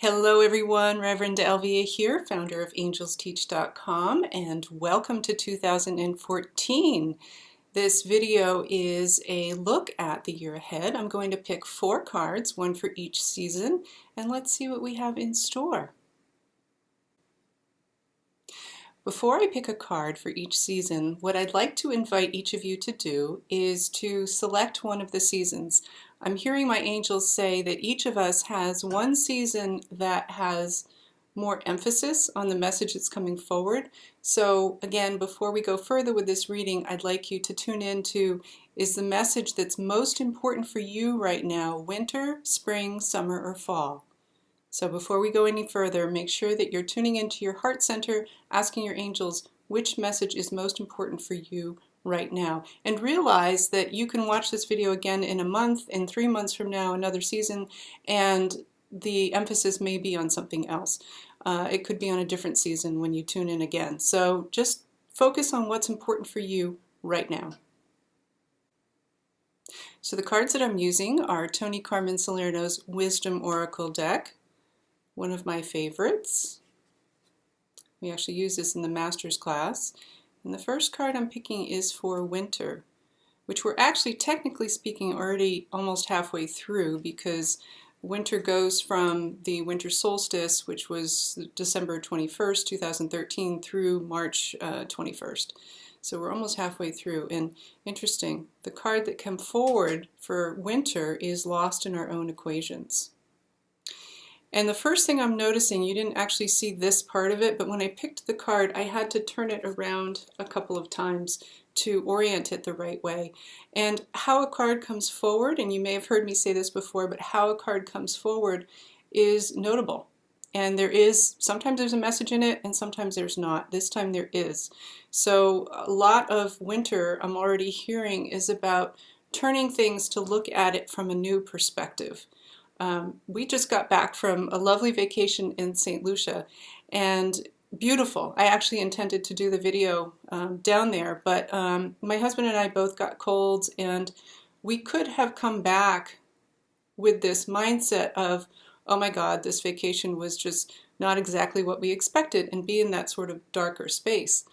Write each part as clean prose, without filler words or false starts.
Hello everyone, Reverend Elvia here, founder of AngelsTeach.com, and welcome to 2014. This video is a look at the year ahead. I'm going to pick 4 cards, one for each season, and let's see what we have in store. Before I pick a card for each season, what I'd like to invite each of you to do is to select one of the seasons. I'm hearing my angels say that each of us has one season that has more emphasis on the message that's coming forward. So again, before we go further with this reading, I'd like you to tune in to, is the message that's most important for you right now winter, spring, summer, or fall? So before we go any further, make sure that you're tuning into your heart center, asking your angels which message is most important for you right now. And realize that you can watch this video again in a month, in 3 months from now, another season, and the emphasis may be on something else. It could be on a different season when you tune in again. So just focus on what's important for you right now. So the cards that I'm using are Tony Carmen Salerno's Wisdom Oracle deck, one of my favorites. We actually use this in the master's class. And the first card I'm picking is for winter, which we're actually technically speaking already almost halfway through, because winter goes from the winter solstice, which was December 21st, 2013, through March 21st. So we're almost halfway through. And interesting, the card that came forward for winter is Lost in Our Own Equations. And the first thing I'm noticing, you didn't actually see this part of it, but when I picked the card, I had to turn it around a couple of times to orient it the right way. And how a card comes forward, and you may have heard me say this before, but how a card comes forward is notable. And sometimes there's a message in it, and sometimes there's not. This time there is. So a lot of winter I'm already hearing is about turning things to look at it from a new perspective. We just got back from a lovely vacation in St. Lucia, and beautiful. I actually intended to do the video down there, but my husband and I both got colds, and we could have come back with this mindset of, oh my God, this vacation was just not exactly what we expected, and be in that sort of darker space.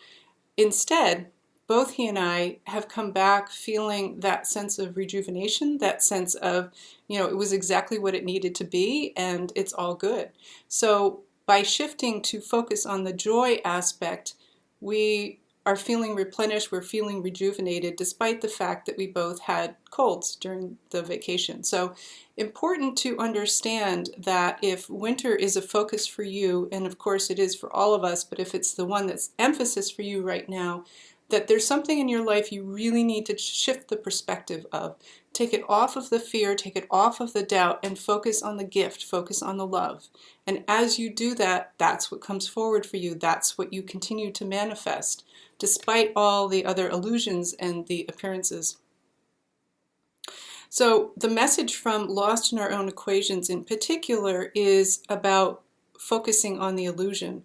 Instead, both he and I have come back feeling that sense of rejuvenation, that sense of, it was exactly what it needed to be, and it's all good. So by shifting to focus on the joy aspect, we are feeling replenished, we're feeling rejuvenated, despite the fact that we both had colds during the vacation. So important to understand that if winter is a focus for you, and of course it is for all of us, but if it's the one that's emphasis for you right now, that there's something in your life you really need to shift the perspective of. Take it off of the fear, take it off of the doubt, and focus on the gift, focus on the love. And as you do that, that's what comes forward for you. That's what you continue to manifest, despite all the other illusions and the appearances. So the message from Lost in Our Own Equations in particular is about focusing on the illusion.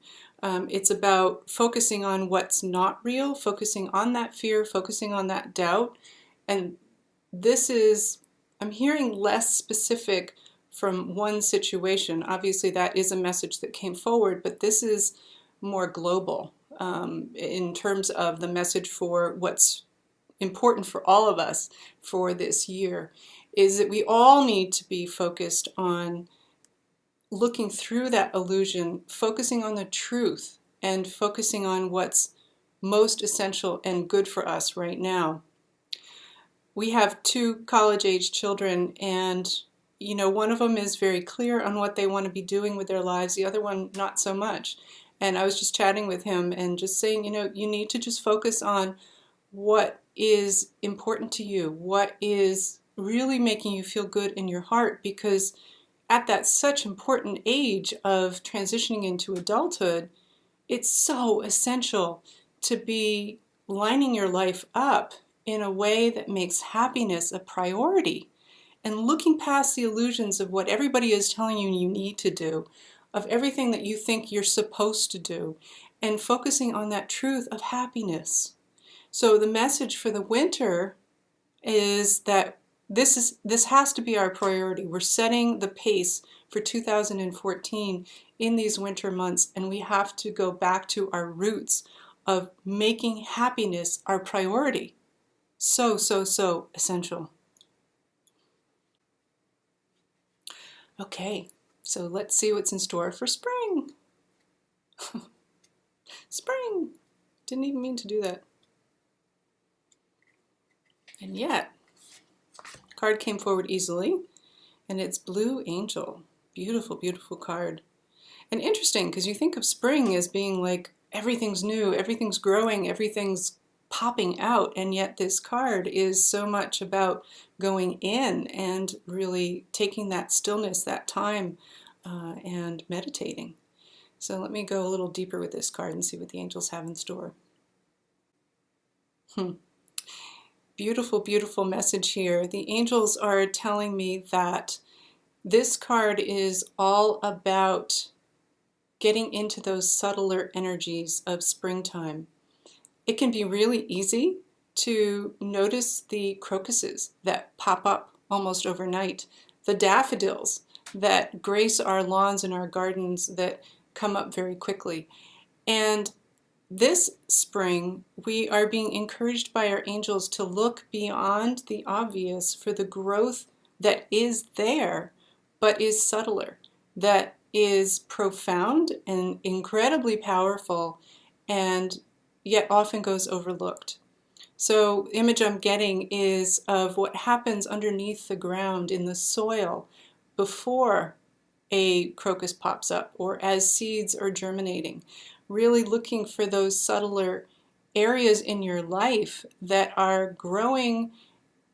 It's about focusing on what's not real, focusing on that fear, focusing on that doubt. And this is, I'm hearing less specific from one situation. Obviously that is a message that came forward, but this is more global in terms of the message for what's important for all of us for this year, is that we all need to be focused on looking through that illusion, focusing on the truth, and focusing on what's most essential and good for us right now. We have 2 college-age children, and one of them is very clear on what they want to be doing with their lives, the other one not so much. And I was just chatting with him and just saying, you need to just focus on what is important to you, what is really making you feel good in your heart, because at that such important age of transitioning into adulthood, it's so essential to be lining your life up in a way that makes happiness a priority, and looking past the illusions of what everybody is telling you you need to do, of everything that you think you're supposed to do, and focusing on that truth of happiness. So the message for the winter is that this has to be our priority. We're setting the pace for 2014 in these winter months, and we have to go back to our roots of making happiness our priority. So, so, so essential. Okay, so let's see what's in store for spring. Spring! Didn't even mean to do that. And yet, card came forward easily, and it's Blue Angel. Beautiful, beautiful card. And interesting, because you think of spring as being like everything's new, everything's growing, everything's popping out, and yet this card is so much about going in and really taking that stillness, that time, and meditating. So let me go a little deeper with this card and see what the angels have in store. Beautiful, beautiful message here. The angels are telling me that this card is all about getting into those subtler energies of springtime. It can be really easy to notice the crocuses that pop up almost overnight, the daffodils that grace our lawns and our gardens that come up very quickly. And this spring, we are being encouraged by our angels to look beyond the obvious for the growth that is there, but is subtler, that is profound and incredibly powerful, and yet often goes overlooked. So the image I'm getting is of what happens underneath the ground in the soil before a crocus pops up or as seeds are germinating. Really looking for those subtler areas in your life that are growing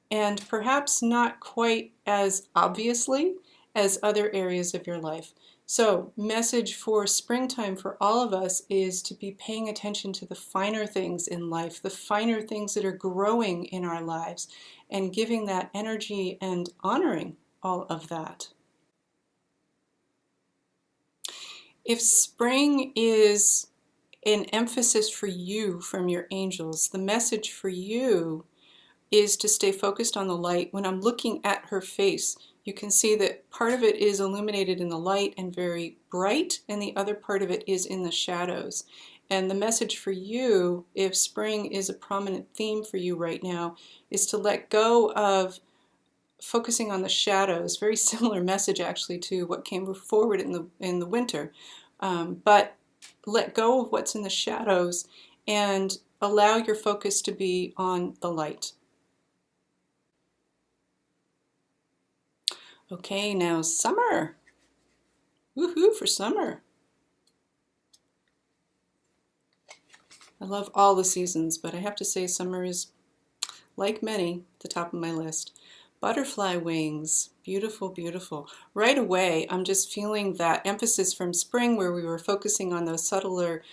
and perhaps not quite as obviously as other areas of your life. So, message for springtime for all of us is to be paying attention to the finer things in life, the finer things that are growing in our lives, and giving that energy and honoring all of that. If spring is an emphasis for you from your angels, the message for you is to stay focused on the light. When I'm looking at her face, you can see that part of it is illuminated in the light and very bright, and the other part of it is in the shadows. And the message for you, if spring is a prominent theme for you right now, is to let go of focusing on the shadows. Very similar message actually to what came forward in the winter. But let go of what's in the shadows and allow your focus to be on the light. Okay, now summer. Woohoo for summer. I love all the seasons, but I have to say summer is, like many, at the top of my list. Butterfly wings, beautiful, beautiful. Right away, I'm just feeling that emphasis from spring where we were focusing on those subtler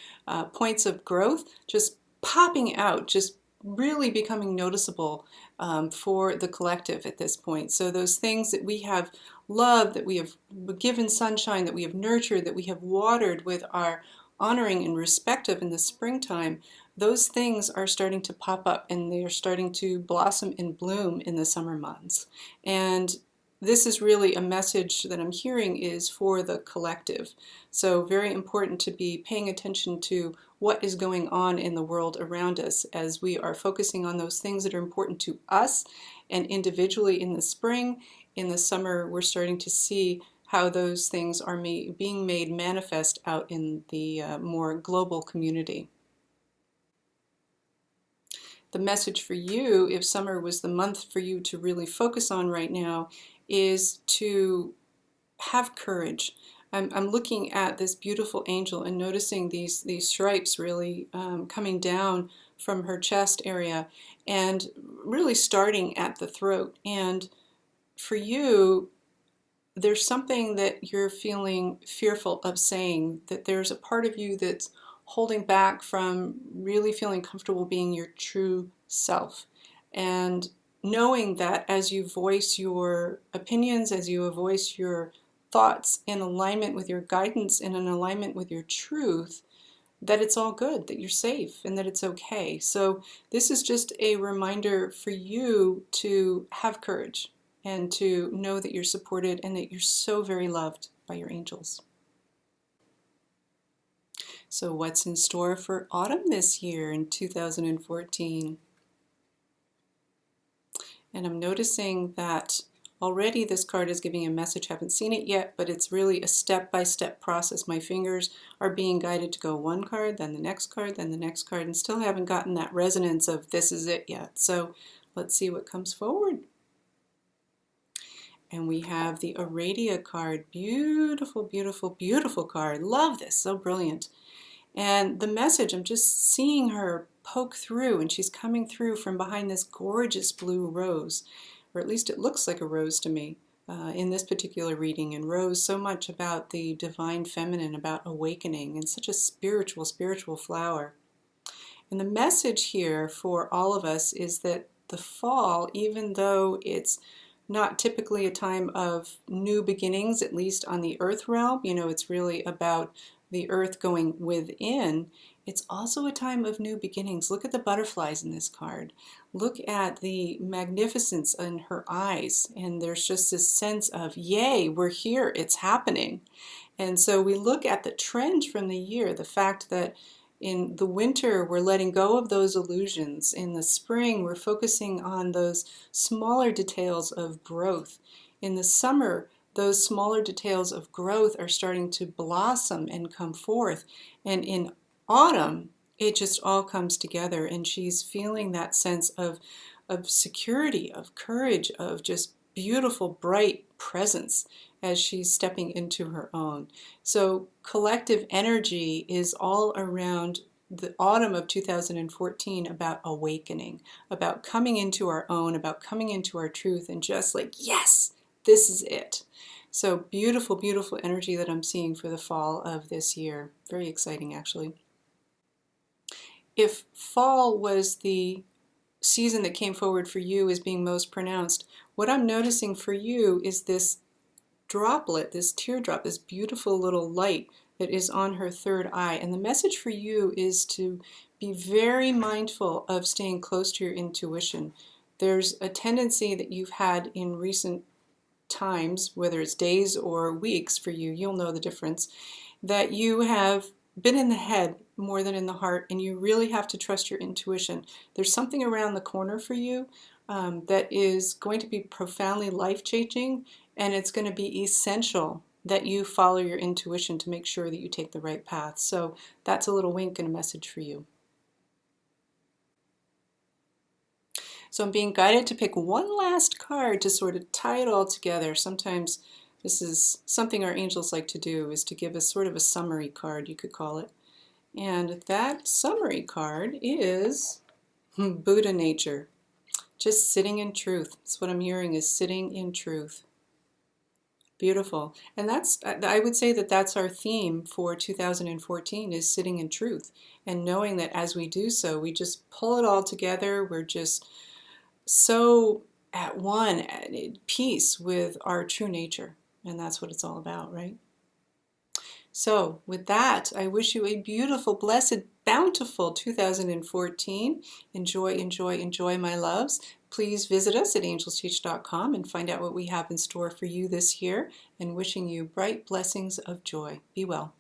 points of growth, just popping out, just really becoming noticeable for the collective at this point. So those things that we have loved, that we have given sunshine, that we have nurtured, that we have watered with our honoring and respect of in the springtime, those things are starting to pop up and they are starting to blossom and bloom in the summer months. And this is really a message that I'm hearing is for the collective. So very important to be paying attention to what is going on in the world around us as we are focusing on those things that are important to us and individually in the spring. In the summer, we're starting to see how those things are being made manifest out in the more global community. The message for you, if summer was the month for you to really focus on right now, is to have courage. I'm looking at this beautiful angel and noticing these stripes really coming down from her chest area and really starting at the throat. And for you, there's something that you're feeling fearful of saying, that there's a part of you that's holding back from really feeling comfortable being your true self. And knowing that as you voice your opinions, as you voice your thoughts in alignment with your guidance and in alignment with your truth, that it's all good, that you're safe, and that it's okay. So this is just a reminder for you to have courage and to know that you're supported and that you're so very loved by your angels. So what's in store for autumn this year in 2014? And I'm noticing that already this card is giving a message. I haven't seen it yet, but it's really a step-by-step process. My fingers are being guided to go one card, then the next card, then the next card, and still haven't gotten that resonance of this is it yet. So let's see what comes forward. And we have the Aradia card. Beautiful, beautiful, beautiful card. Love this, so brilliant. And the message, I'm just seeing her poke through, and she's coming through from behind this gorgeous blue rose, or at least it looks like a rose to me in this particular reading. And rose, so much about the divine feminine, about awakening, and such a spiritual, spiritual flower. And the message here for all of us is that the fall, even though it's not typically a time of new beginnings, at least on the earth realm, you know, it's really about the earth going within, it's also a time of new beginnings. Look at the butterflies in this card. Look at the magnificence in her eyes, and there's just this sense of, yay, we're here, it's happening. And so we look at the trend from the year, the fact that in the winter, we're letting go of those illusions. In the spring, we're focusing on those smaller details of growth. In the summer, those smaller details of growth are starting to blossom and come forth. And in autumn, it just all comes together, and she's feeling that sense of security, of courage, of just beautiful, bright presence as she's stepping into her own. So collective energy is all around the autumn of 2014 about awakening, about coming into our own, about coming into our truth, and just like, yes, this is it. So beautiful, beautiful energy that I'm seeing for the fall of this year. Very exciting, actually. If fall was the season that came forward for you as being most pronounced, what I'm noticing for you is this droplet, this teardrop, this beautiful little light that is on her third eye. And the message for you is to be very mindful of staying close to your intuition. There's a tendency that you've had in recent times, whether it's days or weeks for you, you'll know the difference, that you have been in the head more than in the heart, and you really have to trust your intuition. There's something around the corner for you that is going to be profoundly life-changing, and it's going to be essential that you follow your intuition to make sure that you take the right path. So that's a little wink and a message for you. So I'm being guided to pick one last card to sort of tie it all together. Sometimes this is something our angels like to do, is to give us sort of a summary card, you could call it. And that summary card is Buddha nature. Just sitting in truth. That's what I'm hearing, is sitting in truth. Beautiful. And that's, I would say that that's our theme for 2014, is sitting in truth. And knowing that as we do so, we just pull it all together. We're just so at one, at peace with our true nature. And that's what it's all about, right? So with that, I wish you a beautiful, blessed, bountiful 2014. Enjoy, enjoy, enjoy, my loves. Please visit us at AngelsTeach.com and find out what we have in store for you this year, and wishing you bright blessings of joy. Be well.